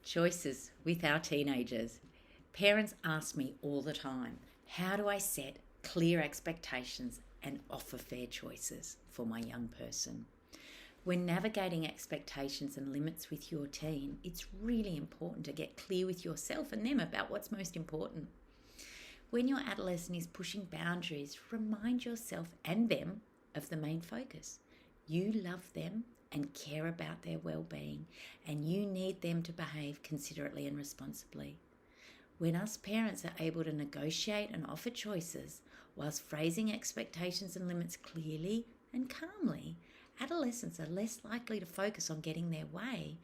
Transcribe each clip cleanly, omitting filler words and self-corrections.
Choices with our teenagers. Parents ask me all the time, how do I set clear expectations and offer fair choices for my young person? When navigating expectations and limits with your teen, it's really important to get clear with yourself and them about what's most important. When your adolescent is pushing boundaries, remind yourself and them of the main focus. You love them and care about their well-being, and you need them to behave considerately and responsibly. When us parents are able to negotiate and offer choices whilst phrasing expectations and limits clearly and calmly, adolescents are less likely to focus on getting their way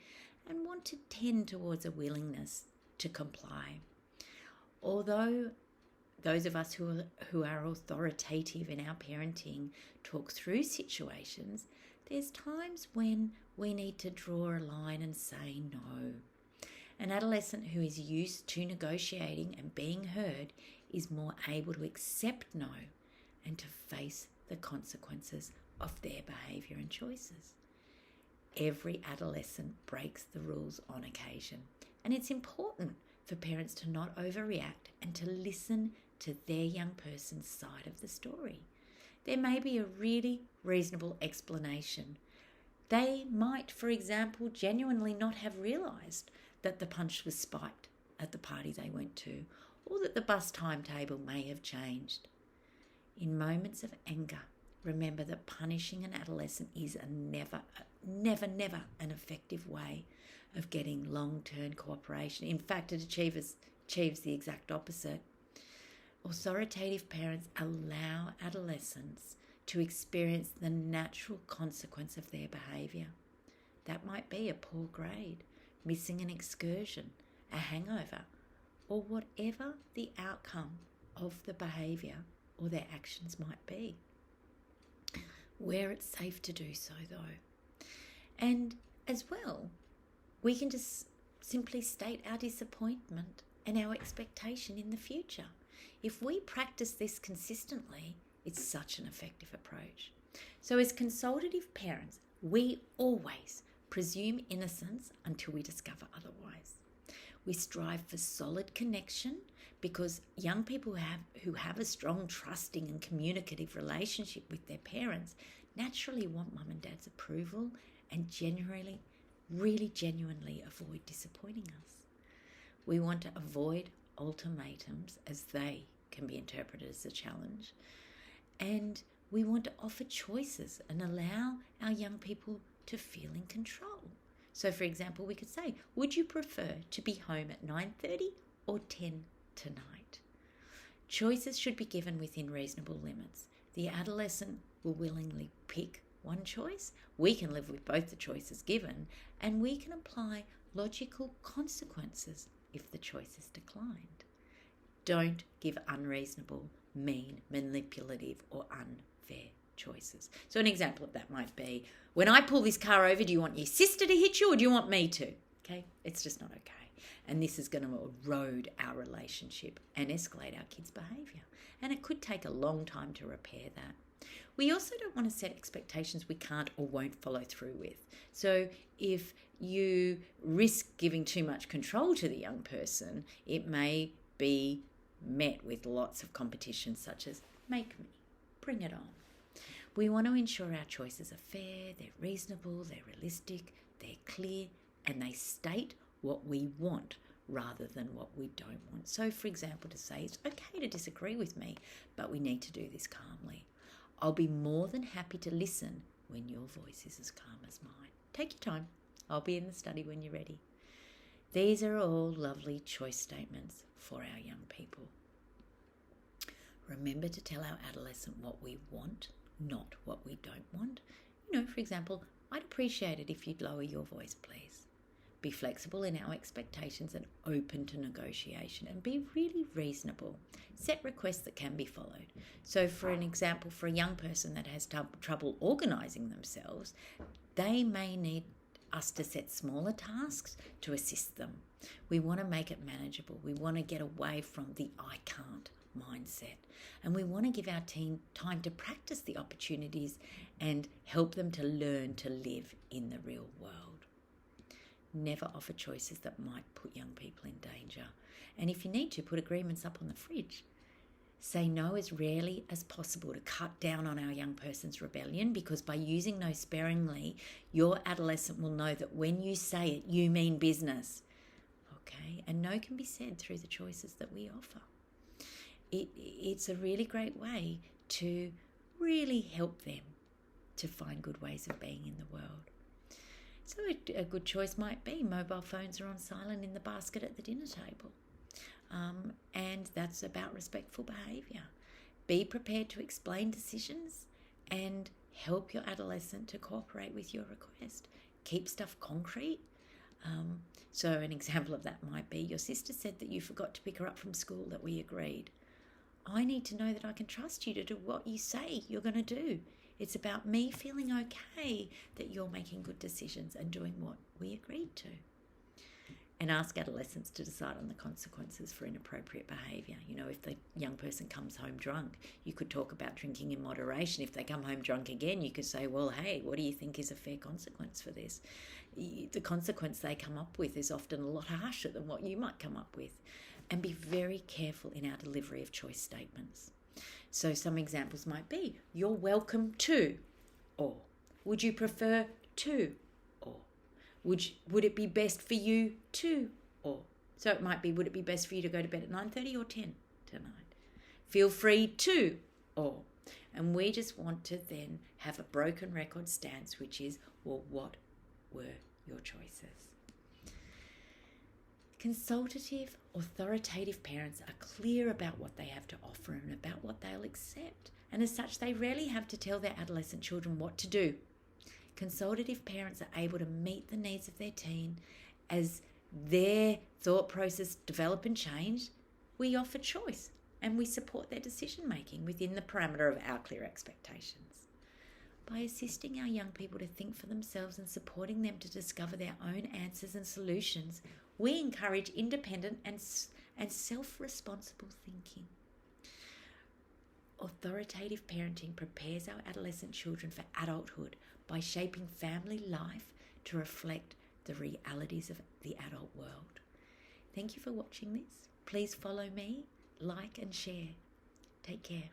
and want to tend towards a willingness to comply. Although those of us who are authoritative in our parenting talk through situations, there's times when we need to draw a line and say no. An adolescent who is used to negotiating and being heard is more able to accept no and to face the consequences of their behaviour and choices. Every adolescent breaks the rules on occasion, and it's important for parents to not overreact and to listen to their young person's side of the story. There may be a really reasonable explanation. They might, for example, genuinely not have realised that the punch was spiked at the party they went to, or that the bus timetable may have changed. In moments of anger, remember that punishing an adolescent is a never an effective way of getting long-term cooperation. In fact, it achieves the exact opposite. Authoritative parents allow adolescents to experience the natural consequence of their behaviour. That might be a poor grade, missing an excursion, a hangover, or whatever the outcome of the behaviour or their actions might be, where it's safe to do so though. And as well, we can just simply state our disappointment and our expectation in the future. If we practice this consistently, it's such an effective approach. So as consultative parents, we always presume innocence until we discover otherwise. We strive for solid connection because young people who have a strong, trusting and communicative relationship with their parents naturally want mum and dad's approval and really genuinely avoid disappointing us. We want to avoid ultimatums, as they can be interpreted as a challenge, and we want to offer choices and allow our young people to feel in control. So for example, we could say, would you prefer to be home at 9:30 or 10 tonight? Choices should be given within reasonable limits. The adolescent will willingly pick one choice. We can live with both the choices given, and we can apply logical consequences if the choice is declined. Don't give unreasonable, mean, manipulative, or unfair choices. So an example of that might be, when I pull this car over, do you want your sister to hit you or do you want me to? Okay, it's just not okay. And this is going to erode our relationship and escalate our kids' behaviour. And it could take a long time to repair that. We also don't want to set expectations we can't or won't follow through with. So if you risk giving too much control to the young person, it may be met with lots of competition such as make me, bring it on. We want to ensure our choices are fair, they're reasonable, they're realistic, they're clear, and they state what we want rather than what we don't want. So for example, to say it's okay to disagree with me, but we need to do this calmly. I'll be more than happy to listen when your voice is as calm as mine. Take your time. I'll be in the study when you're ready. These are all lovely choice statements for our young people. Remember to tell our adolescent what we want, not what we don't want. For example, I'd appreciate it if you'd lower your voice, please. Be flexible in our expectations and open to negotiation, and be really reasonable. Set requests that can be followed. So for an example, for a young person that has trouble organising themselves, they may need us to set smaller tasks to assist them. We want to make it manageable. We want to get away from the I can't mindset. And we want to give our teen time to practice the opportunities and help them to learn to live in the real world. Never offer choices that might put young people in danger. And if you need to, put agreements up on the fridge. Say no as rarely as possible to cut down on our young person's rebellion, because by using no sparingly, your adolescent will know that when you say it, you mean business. Okay? And no can be said through the choices that we offer. It's a really great way to really help them to find good ways of being in the world. So a good choice might be mobile phones are on silent in the basket at the dinner table. And that's about respectful behaviour. Be prepared to explain decisions and help your adolescent to cooperate with your request. Keep stuff concrete. So an example of that might be, your sister said that you forgot to pick her up from school that we agreed. I need to know that I can trust you to do what you say you're going to do. It's about me feeling okay that you're making good decisions and doing what we agreed to. And ask adolescents to decide on the consequences for inappropriate behaviour. You know, if the young person comes home drunk, you could talk about drinking in moderation. If they come home drunk again, you could say, well, hey, what do you think is a fair consequence for this? The consequence they come up with is often a lot harsher than what you might come up with. And be very careful in our delivery of choice statements. So some examples might be, you're welcome to, or would you prefer to, or would it be best for you to, or. So it might be, would it be best for you to go to bed at 9:30 or 10 tonight? Feel free to, or. And we just want to then have a broken record stance, which is, well, what were your choices? Consultative, authoritative parents are clear about what they have to offer and about what they'll accept. And as such, they rarely have to tell their adolescent children what to do. Consultative parents are able to meet the needs of their teen as their thought process develop and change. We offer choice and we support their decision making within the parameter of our clear expectations. By assisting our young people to think for themselves and supporting them to discover their own answers and solutions, we encourage independent and self-responsible thinking. Authoritative parenting prepares our adolescent children for adulthood by shaping family life to reflect the realities of the adult world. Thank you for watching this. Please follow me, like and share. Take care.